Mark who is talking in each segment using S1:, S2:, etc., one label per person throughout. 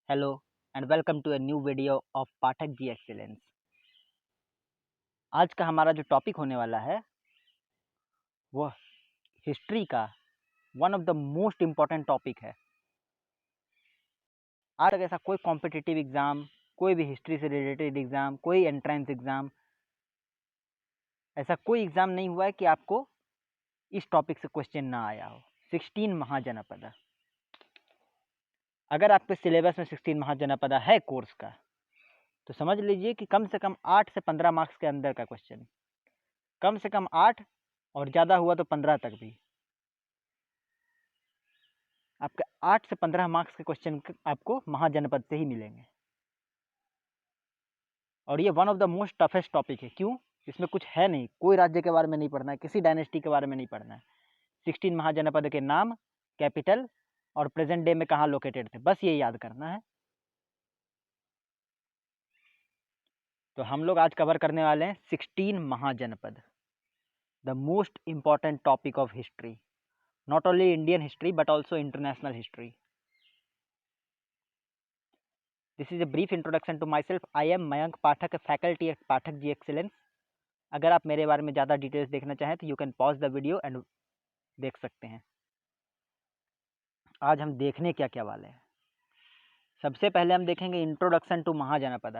S1: Hello and welcome to a new video of Pathak ji excellence. आज का हमारा जो टॉपिक होने वाला है वह हिस्ट्री का one of the most important topic है। आज तक ऐसा कोई कॉम्पिटिटिव एग्ज़ाम, कोई भी हिस्ट्री से रिलेटेड एग्ज़ाम, कोई एंट्रेंस एग्ज़ाम, ऐसा कोई एग्ज़ाम नहीं हुआ है कि आपको इस टॉपिक से क्वेश्चन ना आया हो। 16 महाजनपद। अगर आपके सिलेबस में 16 महाजनपद है कोर्स का, तो समझ लीजिए कि कम से कम 8 से 15 मार्क्स के अंदर का क्वेश्चन, कम से कम 8 और ज़्यादा हुआ तो 15 तक भी आपके 8 से 15 मार्क्स के क्वेश्चन आपको महाजनपद से ही मिलेंगे। और ये one of the most toughest topic है। क्यों? इसमें कुछ है नहीं, कोई राज्य के बारे में नहीं पढ़ना है, किसी डायनेस्टी के बारे में नहीं पढ़ना है। 16 महाजनपद के नाम, कैपिटल और प्रेजेंट डे में कहाँ लोकेटेड थे, बस ये याद करना है। तो हम लोग आज कवर करने वाले हैं 16 mahajanapada, the most important topic of history, not only Indian history but also international history. This is a brief introduction to myself. I am Mayank Pathak, a faculty at Pathak G Excellence. अगर आप मेरे बारे में ज़्यादा details देखना चाहें तो you can pause the video and देख सकते हैं। आज हम देखने क्या क्या वाले हैं। सबसे पहले हम देखेंगे इंट्रोडक्शन टू महाजनपद।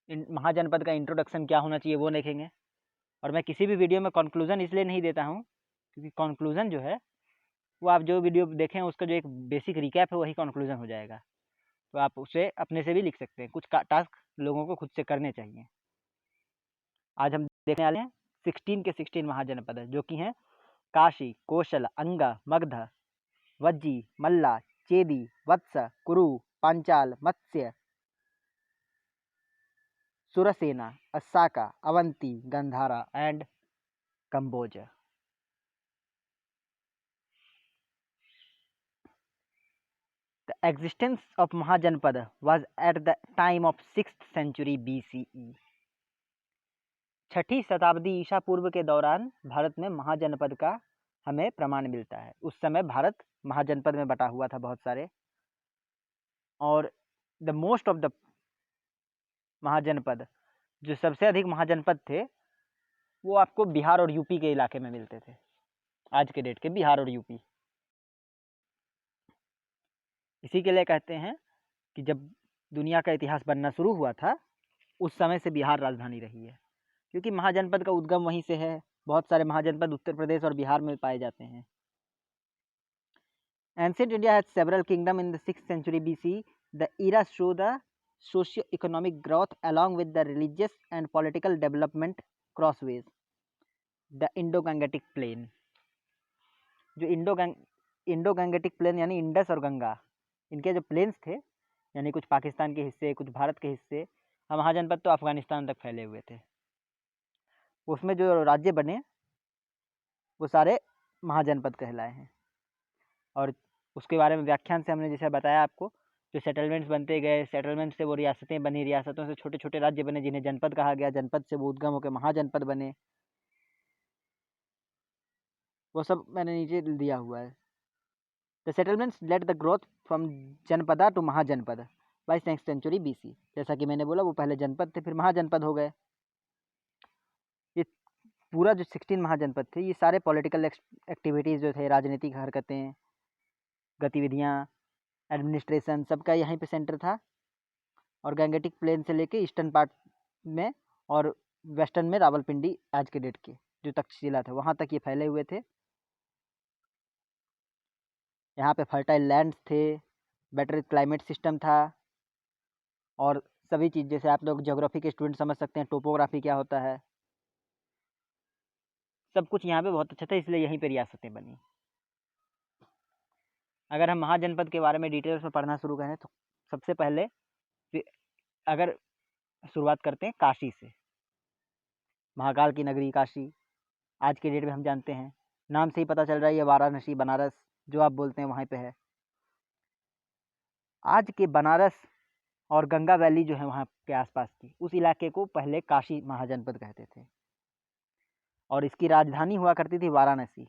S1: महाजनपद का इंट्रोडक्शन क्या होना चाहिए वो देखेंगे। और मैं किसी भी वीडियो में कंक्लूजन इसलिए नहीं देता हूँ क्योंकि कंक्लूजन जो है वो आप जो वीडियो देखें उसका जो एक बेसिक रिकैप है वही कंक्लूजन हो जाएगा। तो आप उसे अपने से भी लिख सकते हैं। कुछ टास्क लोगों को खुद से करने चाहिए। आज हम देखने वाले हैं 16 के 16 महाजनपद जो कि हैं काशी, कोशल, अंगा, मगध, वज्जी, मल्ला, Chedi, Vatsa, Kuru, Panchala, Matsya, Surasena, Assaka, Avanti, Gandhara and Kamboja. The existence of Mahajanpad was at the time of 6th century BCE. छठी शताब्दी ईसा पूर्व के दौरान भारत में महाजनपद का हमें प्रमाण मिलता है। उस समय भारत महाजनपद में बटा हुआ था बहुत सारे। और द मोस्ट ऑफ द महाजनपद, जो सबसे अधिक महाजनपद थे, वो आपको बिहार और यूपी के इलाके में मिलते थे। आज के डेट के बिहार और यूपी। इसी के लिए कहते हैं कि जब दुनिया का इतिहास बनना शुरू हुआ था उस समय से बिहार राजधानी रही है, क्योंकि महाजनपद का उद्गम वहीं से है। बहुत सारे महाजनपद उत्तर प्रदेश और बिहार में पाए जाते हैं। Ancient India had several kingdoms in the 6th century BC. The era show the socio-economic growth along with the religious and political development crossways. The Indo-Gangetic Plain, जो इंडो-गंगेटिक प्लेन यानी इंडस और गंगा, इनके जो प्लेन्स थे, यानी कुछ पाकिस्तान के हिस्से, कुछ भारत के हिस्से, महाजनपद तो अफगानिस्तान तक फैले हुए थे। उसमें जो राज्य बने वो सारे महाजनपद कहलाए हैं। और उसके बारे में व्याख्यान से हमने जैसे बताया आपको, जो सेटलमेंट्स बनते गए, सेटलमेंट से वो रियासतें बनी, रियासतों से छोटे छोटे राज्य बने जिन्हें जनपद कहा गया, जनपद से वो उद्गम होकर महाजनपद बने। वो सब मैंने नीचे दिया हुआ है। The settlements led the growth from janapada to mahajanapada by 6th century BC। जैसा कि मैंने बोला वो पहले जनपद थे फिर महाजनपद हो गए। ये पूरा जो 16 महाजनपद थे ये सारे पॉलिटिकल एक्टिविटीज़ जो थे, राजनीतिक हरकतें, गतिविधियाँ, एडमिनिस्ट्रेशन, सबका यहीं पे सेंटर था। और गंगेटिक प्लेन से लेके ईस्टर्न पार्ट में और वेस्टर्न में रावलपिंडी, आज के डेट के जो तक्षशिला था वहाँ तक ये फैले हुए थे। यहाँ पे फर्टाइल लैंड्स थे, बेटर क्लाइमेट सिस्टम था, और सभी चीज़ जैसे आप लोग ज्योग्राफी के स्टूडेंट समझ सकते हैं टोपोग्राफी क्या होता है, सब कुछ यहाँ पे बहुत अच्छा था, इसलिए यहीं पे रियासतें बनी। अगर हम महाजनपद के बारे में डिटेल्स में पढ़ना शुरू करें तो सबसे पहले अगर शुरुआत करते हैं काशी से। महाकाल की नगरी काशी आज के डेट में हम जानते हैं, नाम से ही पता चल रहा है ये वाराणसी, बनारस जो आप बोलते हैं वहीं पे है। आज के बनारस और गंगा वैली जो है वहाँ के आसपास की, उस इलाके को पहले काशी महाजनपद कहते थे और इसकी राजधानी हुआ करती थी वाराणसी।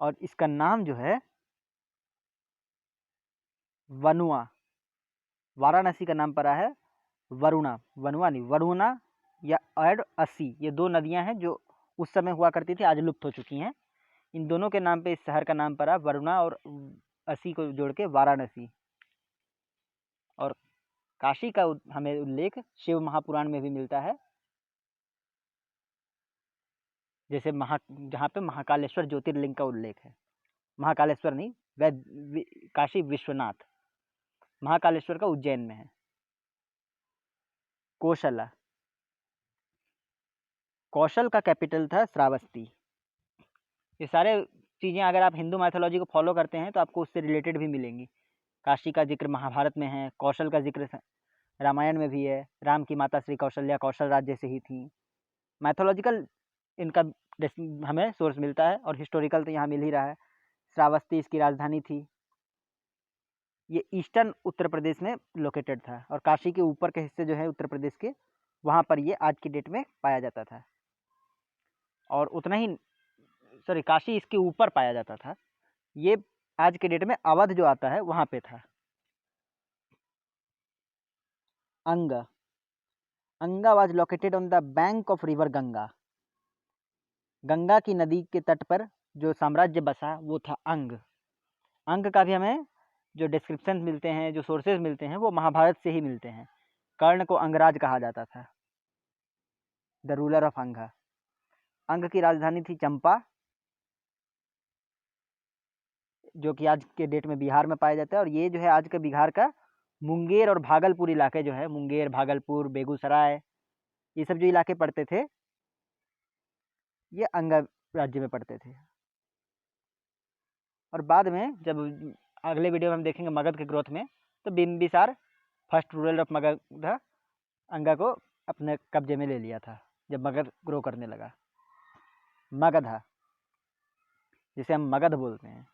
S1: और इसका नाम जो है वनुआ, वाराणसी का नाम पड़ा है वरुणा, वनुआ नहीं वरुणा या और अस्सी, ये दो नदियां हैं जो उस समय हुआ करती थी, आज लुप्त हो चुकी हैं। इन दोनों के नाम पे इस शहर का नाम पड़ा वरुणा, और अस्सी को जोड़ के वाराणसी। और काशी का हमें उल्लेख शिव महापुराण में भी मिलता है, जैसे जहाँ पे महाकालेश्वर ज्योतिर्लिंग का उल्लेख है। महाकालेश्वर नहीं, काशी विश्वनाथ, महाकालेश्वर का उज्जैन में है। कोशला, कौशल का कैपिटल था श्रावस्ती। ये सारे चीज़ें अगर आप हिंदू मैथोलॉजी को फॉलो करते हैं तो आपको उससे रिलेटेड भी मिलेंगी। काशी का जिक्र महाभारत में है, कौशल का जिक्र रामायण में भी है, राम की माता श्री कौशल्या कौशल राज्य से ही थी। मैथोलॉजिकल इनका हमें सोर्स मिलता है, और हिस्टोरिकल तो यहाँ मिल ही रहा है। श्रावस्ती इसकी राजधानी थी। ये ईस्टर्न उत्तर प्रदेश में लोकेटेड था, और काशी के ऊपर के हिस्से जो है उत्तर प्रदेश के, वहाँ पर ये आज की डेट में पाया जाता था। और उतना ही काशी इसके ऊपर पाया जाता था। ये आज के डेट में अवध जो आता है वहाँ पे था। अंगा, अंगा was located on the bank of river Ganga. Ganga की नदी के तट पर जो साम्राज्य बसा वो था अंग। अंग का भी हमें जो डिस्क्रिप्शन मिलते हैं, जो सोर्सेज मिलते हैं, वो महाभारत से ही मिलते हैं। कर्ण को अंगराज कहा जाता था, द रूलर ऑफ अंगा। अंग की राजधानी थी चंपा, जो कि आज के डेट में बिहार में पाया जाता है। और ये जो है आज के बिहार का मुंगेर और भागलपुर इलाके जो है, मुंगेर, भागलपुर, बेगूसराय, ये सब जो इलाके पड़ते थे, ये अंग राज्य में पड़ते थे। और बाद में जब अगले वीडियो में हम देखेंगे मगध के ग्रोथ में, तो Bimbisara first ruler of Magadh था, अंगा को अपने कब्जे में ले लिया था जब मगध ग्रो करने लगा। मगधा, जिसे हम मगध बोलते हैं,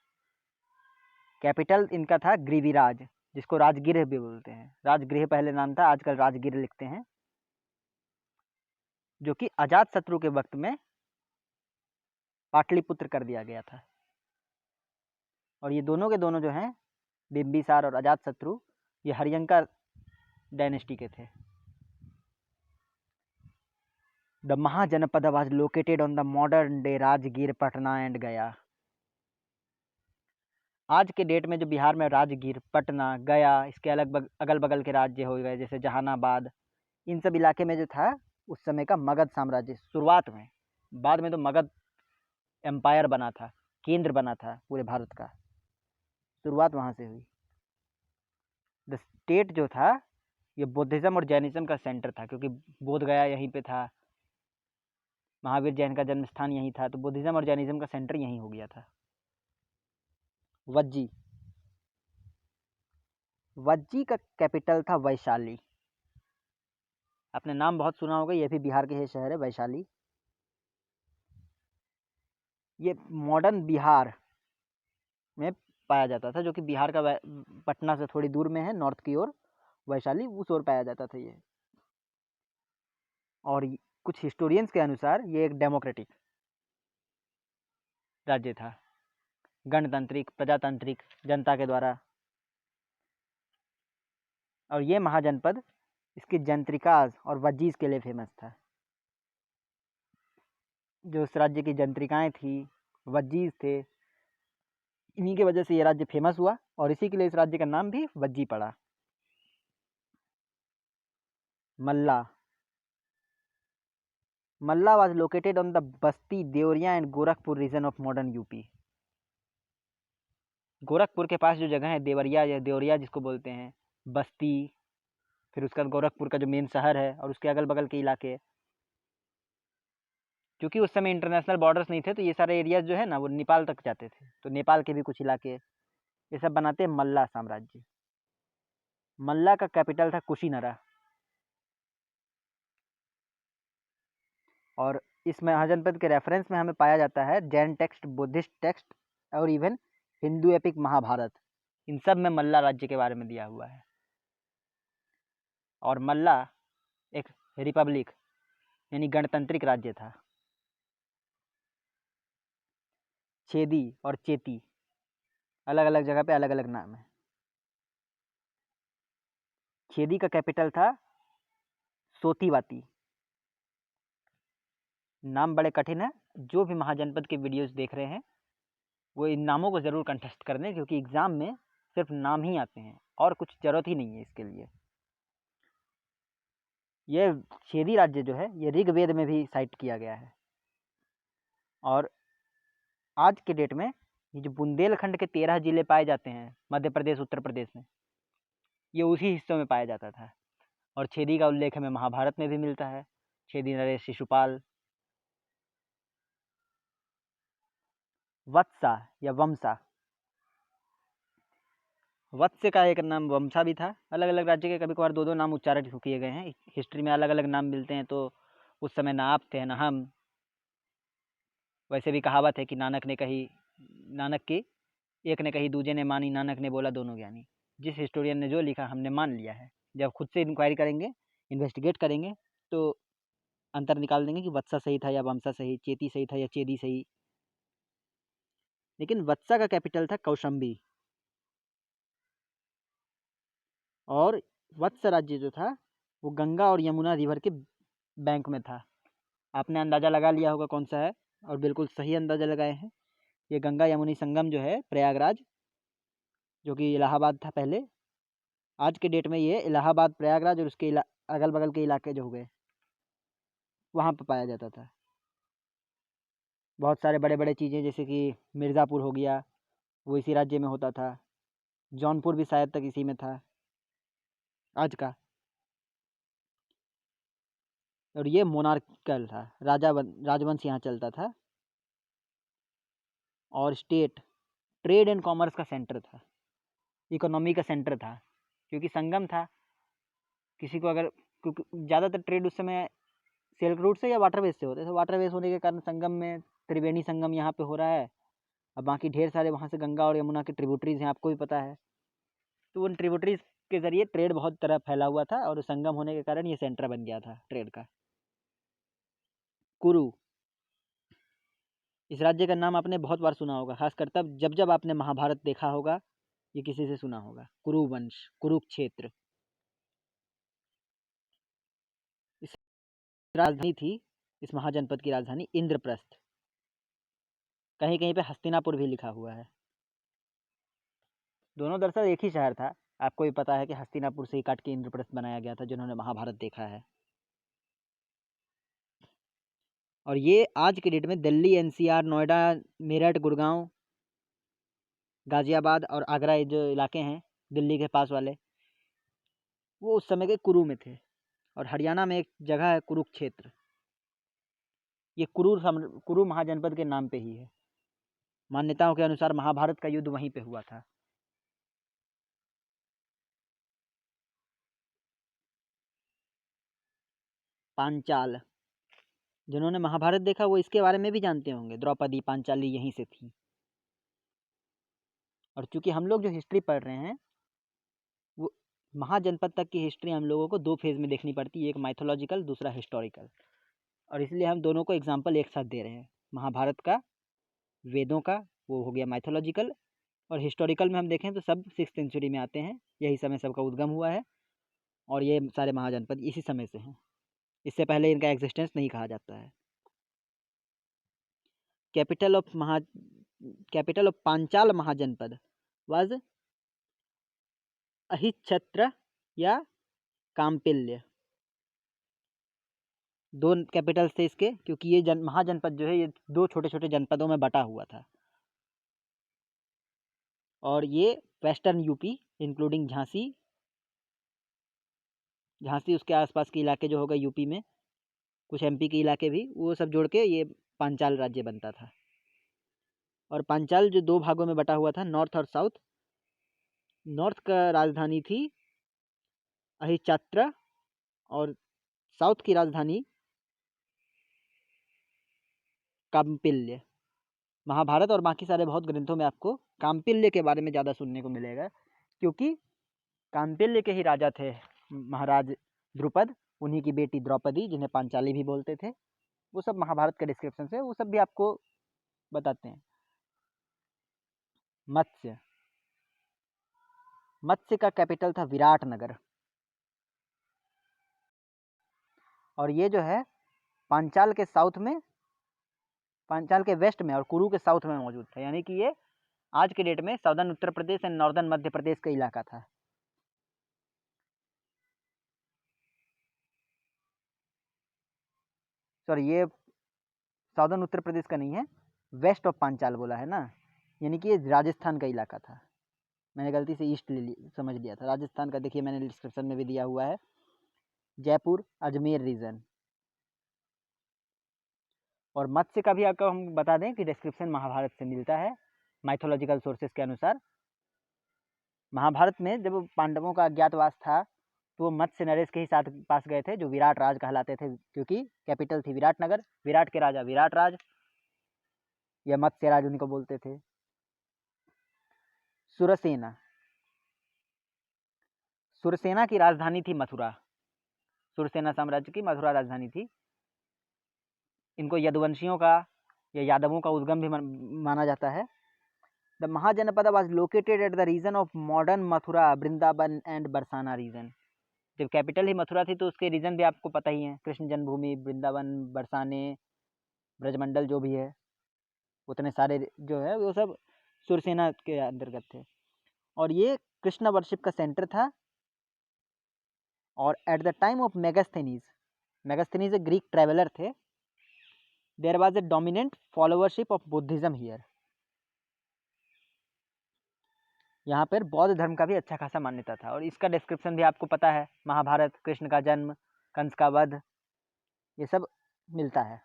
S1: कैपिटल इनका था गिरिराज, जिसको राजगृह भी बोलते हैं। राजगृह पहले नाम था, आजकल राजगीर लिखते हैं, जो कि अजातशत्रु के वक्त में पाटलिपुत्र कर दिया गया था। और ये दोनों के दोनों जो हैं, बिंबिसार और अजातशत्रु, ये हरियंका डायनेस्टी के थे। The mahajanapada was located on the modern day Rajgir, Patna and Gaya. आज के डेट में जो बिहार में राजगीर, पटना, गया, इसके अगल बगल के राज्य हो गए, जैसे जहानाबाद, इन सब इलाके में जो था उस समय का मगध साम्राज्य शुरुआत में। बाद में तो मगध एम्पायर बना था, केंद्र बना था पूरे भारत का। शुरुआत वहाँ से हुई। द स्टेट जो था ये बुद्धिज़्म और जैनिज़्म का सेंटर था, क्योंकि बोध गया यहीं पे था, महावीर जैन का जन्म स्थान यहीं था, तो बुद्धिज़्म और जैनिज़्म का सेंटर यहीं हो गया था। वज्जी, वज्जी का कैपिटल था वैशाली। आपने नाम बहुत सुना होगा, ये भी बिहार के ही शहर है वैशाली। ये मॉडर्न बिहार में पाया जाता था, जो कि बिहार का पटना से थोड़ी दूर में है, नॉर्थ की ओर, वैशाली उस ओर पाया जाता था ये। और कुछ हिस्टोरियंस के अनुसार ये एक डेमोक्रेटिक राज्य था, गणतांत्रिक, प्रजातांत्रिक, जनता के द्वारा। और ये महाजनपद इसकी जंत्रिकाज और वज्जीज के लिए फेमस था। जो उस राज्य की जंत्रिकाएं थी, वज्जीज थे, इन्हीं की वजह से ये राज्य फेमस हुआ, और इसी के लिए इस राज्य का नाम भी वज्जी पड़ा। मल्ला, मल्ला was located on the Basti, Deoria and Gorakhpur region of modern UP. Gorakhpur के पास जो जगह है देवरिया या देवरिया जिसको बोलते हैं, बस्ती, फिर उसका गोरखपुर का जो मेन शहर है, और उसके अगल बगल के इलाके, क्योंकि उस समय इंटरनेशनल बॉर्डर्स नहीं थे, तो ये सारे एरियाज जो है ना वो नेपाल तक जाते थे, तो नेपाल के भी कुछ इलाके, ये सब बनाते हैं मल्ला साम्राज्य। मल्ला का कैपिटल था कुशीनरा। और इस महाजनपद के रेफरेंस में हमें पाया जाता है जैन टेक्स्ट, बुद्धिस्ट टेक्स्ट, और इवन हिंदू एपिक महाभारत, इन सब में मल्ला राज्य के बारे में दिया हुआ है। और मल्ला एक रिपब्लिक यानी गणतांत्रिक राज्य था। छेदी और चेती अलग अलग जगह पे अलग अलग नाम है। छेदी का कैपिटल था सोतीवाती। नाम बड़े कठिन है। जो भी महाजनपद के वीडियोस देख रहे हैं वो इन नामों को ज़रूर कंटेस्ट कर दें, क्योंकि एग्ज़ाम में सिर्फ नाम ही आते हैं और कुछ ज़रूरत ही नहीं है इसके लिए। ये छेदी राज्य जो है ये ऋग्वेद में भी साइट किया गया है। और आज के डेट में ये जो बुंदेलखंड के 13 जिले पाए जाते हैं मध्य प्रदेश उत्तर प्रदेश में, ये उसी हिस्सों में पाया जाता था। और छेदी का उल्लेख हमें महाभारत में भी मिलता है। छेदी नरेश शिशुपाल। वत्सा या वंशा, वत्स का एक नाम वंशा भी था। अलग अलग राज्य के कभी कभार दो दो नाम उच्चारण किए गए हैं। हिस्ट्री में अलग अलग नाम मिलते हैं, तो उस समय ना आप थे ना हम। वैसे भी कहावत है कि नानक की एक ने कही दूजे ने मानी, नानक ने बोला दोनों ज्ञानी। जिस हिस्टोरियन ने जो लिखा हमने मान लिया है। जब खुद से इंक्वायरी करेंगे, इन्वेस्टिगेट करेंगे, तो अंतर निकाल देंगे कि वत्सा सही था या वंशा सही, चेती सही था या चेदी सही। लेकिन वत्सा का कैपिटल था कौशंबी। और वत्स राज्य जो था वो गंगा और यमुना रिवर के बैंक में था। आपने अंदाज़ा लगा लिया होगा कौन सा है, और बिल्कुल सही अंदाज़ा लगाए हैं। ये गंगा यमुनी संगम जो है प्रयागराज, जो कि इलाहाबाद था पहले, आज के डेट में ये इलाहाबाद प्रयागराज और उसके अगल बगल के इलाके जो हो गए वहाँ पर पाया जाता था। बहुत सारे बड़े बड़े चीज़ें जैसे कि मिर्ज़ापुर हो गया, वो इसी राज्य में होता था। जौनपुर भी शायद तक इसी में था आज का। और ये मोनार्कल था, राजवंश यहाँ चलता था। और स्टेट ट्रेड एंड कॉमर्स का सेंटर था, इकोनॉमी का सेंटर था, क्योंकि संगम था। किसी को अगर, क्योंकि ज़्यादातर ट्रेड उस समय सिल्क रूट से या वाटरवेज से होते थे। वाटरवेज होने के कारण संगम में त्रिवेणी संगम यहाँ पे हो रहा है। अब बाकी ढेर सारे वहाँ से गंगा और यमुना के ट्रिब्यूटरीज हैं, आपको भी पता है। तो उन ट्रिब्यूटरीज के ज़रिए ट्रेड बहुत तरह फैला हुआ था, और संगम होने के कारण ये सेंटर बन गया था ट्रेड का। कुरु, इस राज्य का नाम आपने बहुत बार सुना होगा, खासकर तब जब जब आपने महाभारत देखा होगा, ये किसी से सुना होगा। कुरु वंश, कुरुक्षेत्र। इस राजधानी थी, इस महाजनपद की राजधानी इंद्रप्रस्थ। कहीं कहीं पे हस्तिनापुर भी लिखा हुआ है। दोनों दरअसल एक ही शहर था। आपको भी पता है कि हस्तिनापुर से ही काट के इंद्रप्रस्थ बनाया गया था, जिन्होंने महाभारत देखा है। और ये आज के डेट में दिल्ली, एनसीआर, नोएडा, मेरठ, गुड़गांव, गाजियाबाद और आगरा, ये जो इलाके हैं दिल्ली के पास वाले, वो उस समय के कुरु में थे। और हरियाणा में एक जगह है कुरुक्षेत्र, ये कुरु महाजनपद के नाम पे ही है। मान्यताओं के अनुसार महाभारत का युद्ध वहीं पे हुआ था। पांचाल, जिन्होंने महाभारत देखा वो इसके बारे में भी जानते होंगे। द्रौपदी पांचाली यहीं से थी। और चूंकि हम लोग जो हिस्ट्री पढ़ रहे हैं वो महाजनपद तक की हिस्ट्री हम लोगों को दो फेज में देखनी पड़ती है, एक माइथोलॉजिकल, दूसरा हिस्टोरिकल। और इसलिए हम दोनों को एग्जाम्पल एक साथ दे रहे हैं। महाभारत का, वेदों का, वो हो गया माइथोलॉजिकल। और हिस्टोरिकल में हम देखें तो सब 6th सेंचुरी में आते हैं, यही समय सबका उद्गम हुआ है। और ये सारे महाजनपद इसी समय से हैं, इससे पहले इनका एग्जिस्टेंस नहीं कहा जाता है। Capital of Panchala mahajanapada was Ahichchhatra या काम्पिल्य। दो कैपिटल्स थे इसके, क्योंकि ये महाजनपद जो है ये दो छोटे छोटे जनपदों में बटा हुआ था। और ये western UP including Jhansi, Jhansi उसके आसपास के इलाके जो हो गए यूपी में, कुछ एमपी के इलाके भी, वो सब जोड़ के ये पांचाल राज्य बनता था। और पांचाल जो दो भागों में बटा हुआ था, नॉर्थ और साउथ। नॉर्थ का राजधानी थी अहिच्छत्र, और साउथ की राजधानी काम्पिल्य। महाभारत और बाकी सारे बहुत ग्रंथों में आपको काम्पिल्य के बारे में ज़्यादा सुनने को मिलेगा, क्योंकि काम्पिल्य के ही राजा थे महाराज द्रुपद, उन्हीं की बेटी द्रौपदी, जिन्हें पांचाली भी बोलते थे। वो सब महाभारत के डिस्क्रिप्शन से वो सब भी आपको बताते हैं। मत्स्य, मत्स्य का कैपिटल था विराटनगर। और ये जो है पांचाल के साउथ में, पांचाल के वेस्ट में और कुरु के साउथ में मौजूद था, यानी कि ये आज के डेट में southern Uttar Pradesh and northern Madhya Pradesh का इलाका था। सॉरी, ये साउदर्न उत्तर प्रदेश का नहीं है, वेस्ट ऑफ पांचाल बोला है ना, यानी कि ये राजस्थान का इलाका था। मैंने गलती से ईस्ट समझ लिया था। राजस्थान का देखिए मैंने डिस्क्रिप्शन में भी दिया हुआ है, जयपुर अजमेर रीजन। और मत्स्य का भी आपको हम बता दें कि डिस्क्रिप्शन महाभारत से मिलता है माइथोलॉजिकल सोर्सेज के अनुसार। महाभारत में जब पांडवों का अज्ञातवास था तो वो मत्स्य नरेश के ही साथ पास गए थे, जो विराट राज कहलाते थे, क्योंकि कैपिटल थी विराट नगर, विराट के राजा विराट राज या मत्स्य राज उनको बोलते थे। सुरसेना, सुरसेना की राजधानी थी मथुरा। सुरसेना साम्राज्य की मथुरा राजधानी थी। इनको यदुवंशियों का या यादवों का उद्गम भी माना जाता है। The mahajanapada was located at the region of modern Mathura, Vrindavan and Barsana region. जब कैपिटल ही मथुरा थी तो उसके रीजन भी आपको पता ही है, कृष्ण जन्मभूमि, वृंदावन, बरसाने, ब्रजमंडल जो भी है, उतने सारे जो है वो सब सुरसेना के अंतर्गत थे। और ये कृष्ण वर्शिप का सेंटर था। और at the time of Megasthenes, Megasthenes एक ग्रीक ट्रेवलर थे, there was a dominant followership of Buddhism here. यहाँ पर बौद्ध धर्म का भी अच्छा खासा मान्यता था। और इसका डिस्क्रिप्शन भी आपको पता है, महाभारत, कृष्ण का जन्म, कंस का वध, ये सब मिलता है।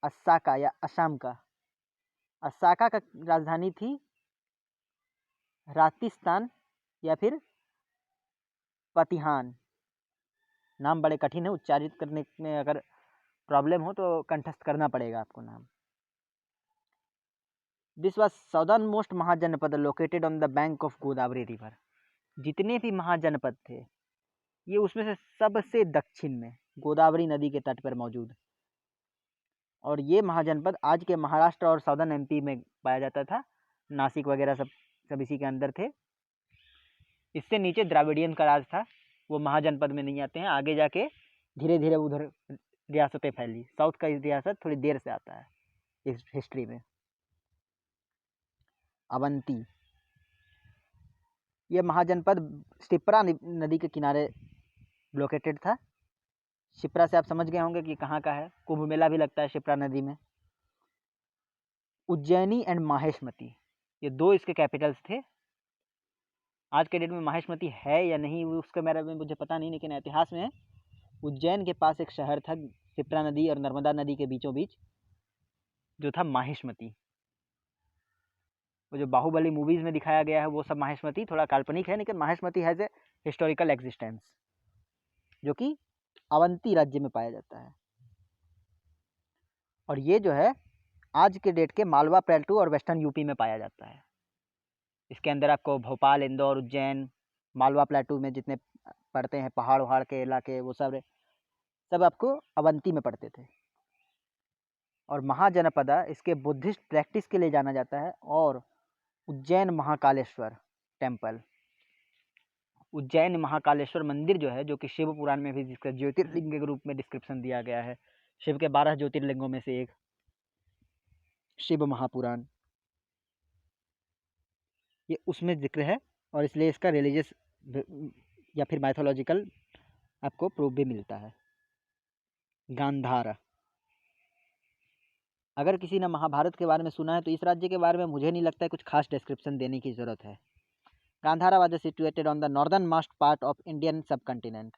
S1: अस्साका या असम का, अस्साका का राजधानी थी रातिस्तान या फिर पतिहान। नाम बड़े कठिन है, उच्चारित करने में अगर प्रॉब्लम हो तो कंठस्थ करना पड़ेगा आपको नाम। This was southernmost mahajanapada located on the bank of Godavari river. जितने भी महाजनपद थे ये उसमें से सबसे दक्षिण में गोदावरी नदी के तट पर मौजूद। और ये महाजनपद आज के महाराष्ट्र और साउदर्न एमपी में पाया जाता था। नासिक वगैरह सब इसी के अंदर थे। इससे नीचे द्राविडियन का राज था, वो महाजनपद में नहीं आते हैं। आगे जाके धीरे धीरे उधर रियासतें फैली। साउथ का रियासत थोड़ी देर से आता है इस हिस्ट्री में। अवंती, यह महाजनपद शिप्रा नदी के किनारे लोकेटेड था। शिप्रा से आप समझ गए होंगे कि कहाँ का है, कुंभ मेला भी लगता है शिप्रा नदी में। उज्जैनी एंड माहेशमती, ये दो इसके कैपिटल्स थे। आज के डेट में माहेशमती है या नहीं उसके बारे में मुझे पता नहीं, लेकिन इतिहास में उज्जैन के पास एक शहर था शिप्रा नदी और नर्मदा नदी के बीचों बीच, जो था माहेशमती। वो जो बाहुबली मूवीज में दिखाया गया है वो सब माहेशमती थोड़ा काल्पनिक है, लेकिन Mahishmati has a historical existence, जो कि अवंती राज्य में पाया जाता है। और ये जो है आज के डेट के मालवा प्लेटू और वेस्टर्न यूपी में पाया जाता है। इसके अंदर आपको भोपाल, इंदौर, उज्जैन, मालवा प्लेटू में जितने पड़ते हैं पहाड़ वहाड़ के इलाके, वो सब आपको अवंती में पड़ते थे। और महाजनपदा इसके बुद्धिस्ट प्रैक्टिस के लिए जाना जाता है। और उज्जैन महाकालेश्वर टेम्पल, उज्जैन महाकालेश्वर मंदिर जो है, जो कि शिव पुराण में भी जिसका ज्योतिर्लिंग के रूप में डिस्क्रिप्शन दिया गया है, शिव के 12 ज्योतिर्लिंगों में से एक शिव महापुराण, ये उसमें जिक्र है। और इसलिए इसका रिलीजियस या फिर माइथोलॉजिकल आपको प्रूफ भी मिलता है। गांधार, अगर किसी ने महाभारत के बारे में सुना है तो इस राज्य के बारे में मुझे नहीं लगता है कुछ खास डिस्क्रिप्शन देने की ज़रूरत है। Gandhara was situated on the northern most part of Indian subcontinent.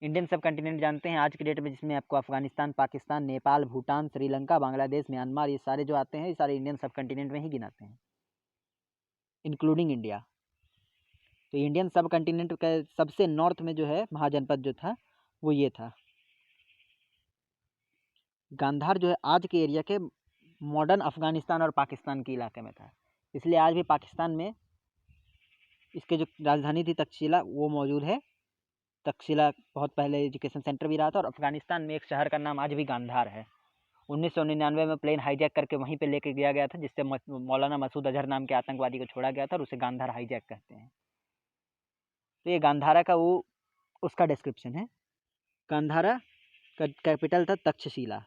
S1: Indian subcontinent जानते हैं आज की डेट में, जिसमें आपको अफगानिस्तान, पाकिस्तान, नेपाल, भूटान, श्रीलंका, बांग्लादेश, म्यांमार, ये सारे जो आते हैं ये सारे इंडियन सब कंटिनेंट में ही गिनाते हैं, इंक्लूडिंग इंडिया। तो इंडियन सब कंटिनेंट का सबसे नॉर्थ में जो है महाजनपद जो था वो ये था। गांधार जो है आज के एरिया के मॉडर्न अफगानिस्तान और पाकिस्तान के इलाके में था, इसलिए आज भी पाकिस्तान में इसके जो राजधानी थी तक्षशिला वो मौजूद है। तक्षशिला बहुत पहले एजुकेशन सेंटर भी रहा था। और अफगानिस्तान में एक शहर का नाम आज भी गांधार है। 1999 में प्लेन हाईजैक करके वहीं पे लेके गया गया था, जिससे मौलाना मसूद अजहर नाम के आतंकवादी को छोड़ा गया था, और उसे गांधार हाईजैक कहते हैं। तो ये गांधारा का वो उसका डिस्क्रिप्शन है। गांधारा का कैपिटल था तक्षशिला,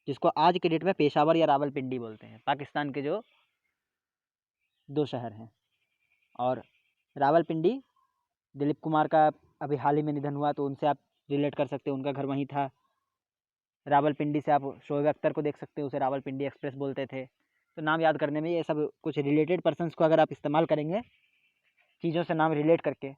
S1: जिसको आज के डेट में पेशावर या रावलपिंडी बोलते हैं। पाकिस्तान के जो 2 शहर हैं। और रावलपिंडी दिलीप कुमार का अभी हाल ही में निधन हुआ, तो उनसे आप रिलेट कर सकते हो, उनका घर वहीं था। रावलपिंडी से आप शोएब अख्तर को देख सकते हो, उसे रावलपिंडी एक्सप्रेस बोलते थे। तो नाम याद करने में ये सब कुछ रिलेटेड पर्सन्स को अगर आप इस्तेमाल करेंगे चीज़ों से नाम रिलेट करके,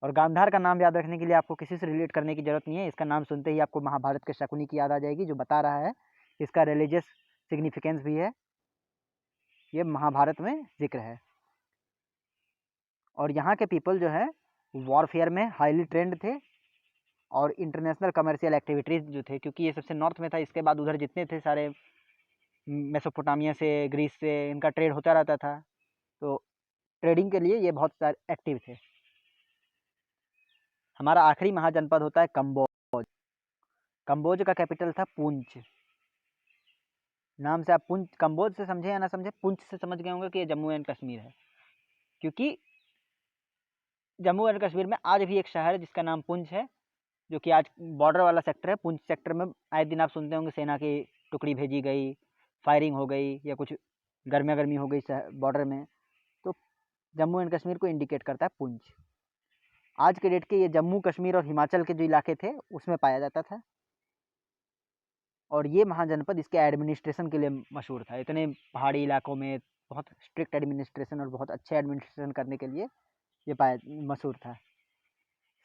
S1: और गांधार का नाम याद रखने के लिए आपको किसी से रिलेट करने की ज़रूरत नहीं है। इसका नाम सुनते ही आपको महाभारत के शकुनी की याद आ जाएगी, जो बता रहा है इसका रिलीजियस सिग्निफिकेंस भी है, ये महाभारत में जिक्र है। और यहाँ के पीपल जो है वॉरफेयर में हाईली ट्रेंड थे, और इंटरनेशनल कमर्शियल एक्टिविटीज़ जो थे, क्योंकि ये सबसे नॉर्थ में था, इसके बाद उधर जितने थे सारे मेसोपोटामिया से, ग्रीस से, इनका ट्रेड होता रहता था, तो ट्रेडिंग के लिए ये बहुत सारे एक्टिव थे। हमारा आखिरी महाजनपद होता है कंबोज। कंबोज का कैपिटल था पुंछ। नाम से आप पुंछ, कंबोज से समझे या ना समझे, पुंछ से समझ गए होंगे कि ये जम्मू एंड कश्मीर है, क्योंकि जम्मू एंड कश्मीर में आज भी एक शहर है जिसका नाम पुंछ है, जो कि आज बॉर्डर वाला सेक्टर है। पुंछ सेक्टर में आए दिन आप सुनते होंगे सेना की टुकड़ी भेजी गई, फायरिंग हो गई, या कुछ गर्मा गर्मी हो गई बॉर्डर में, तो जम्मू एंड कश्मीर को इंडिकेट करता है पुंछ। आज के डेट के ये जम्मू कश्मीर और हिमाचल के जो इलाके थे उसमें पाया जाता था, और ये महाजनपद इसके एडमिनिस्ट्रेशन के लिए मशहूर था। इतने पहाड़ी इलाकों में बहुत स्ट्रिक्ट एडमिनिस्ट्रेशन और बहुत अच्छे एडमिनिस्ट्रेशन करने के लिए ये मशहूर था।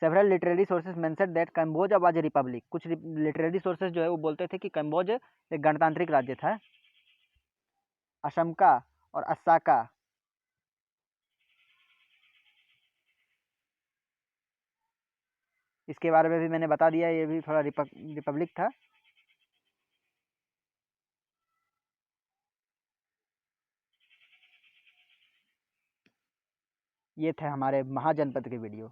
S1: Several literary sources mention that Kamboj was a Republic. कुछ लिटरेरी सोर्सेज जो है वो बोलते थे कि कम्बोज एक गणतांत्रिक राज्य था। असमका और अस्साका इसके बारे में भी मैंने बता दिया, ये भी थोड़ा रिपब्लिक था। ये थे हमारे महाजनपद के वीडियो।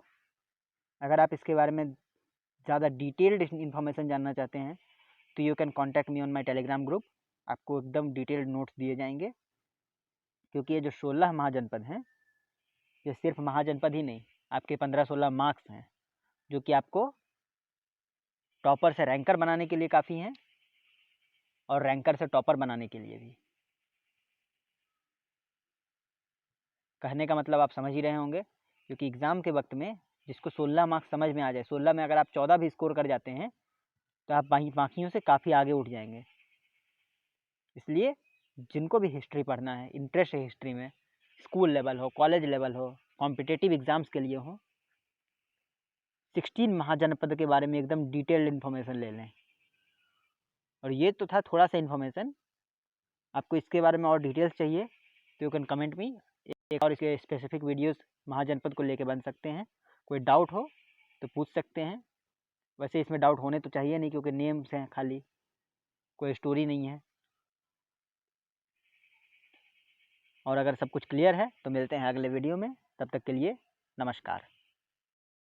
S1: अगर आप इसके बारे में ज़्यादा डिटेल्ड इन्फॉर्मेशन जानना चाहते हैं तो you can contact me on my Telegram group. आपको एकदम डिटेल्ड नोट्स दिए जाएंगे, क्योंकि ये जो 16 महाजनपद हैं ये सिर्फ महाजनपद ही नहीं, आपके 15-16 मार्क्स हैं, जो कि आपको टॉपर से रैंकर बनाने के लिए काफ़ी हैं, और रैंकर से टॉपर बनाने के लिए भी। कहने का मतलब आप समझ ही रहे होंगे, क्योंकि एग्ज़ाम के वक्त में जिसको 16 मार्क्स समझ में आ जाए, 16 में अगर आप 14 भी स्कोर कर जाते हैं तो आप बाकियों से काफ़ी आगे उठ जाएंगे। इसलिए जिनको भी हिस्ट्री पढ़ना है, इंटरेस्ट है हिस्ट्री में, स्कूल लेवल हो, कॉलेज लेवल हो, कॉम्पिटिटिव एग्ज़ाम्स के लिए हो, 16 महाजनपद के बारे में एकदम डिटेल्ड इन्फॉर्मेशन ले लें। और ये तो था थोड़ा सा इन्फॉर्मेशन, आपको इसके बारे में और डिटेल्स चाहिए तो यू कैन कमेंट मी, एक और इसके स्पेसिफिक वीडियोस महाजनपद को लेके बन सकते हैं। कोई डाउट हो तो पूछ सकते हैं। वैसे इसमें डाउट होने तो चाहिए नहीं, क्योंकि नेम्स हैं खाली, कोई स्टोरी नहीं है। और अगर सब कुछ क्लियर है तो मिलते हैं अगले वीडियो में, तब तक के लिए नमस्कार।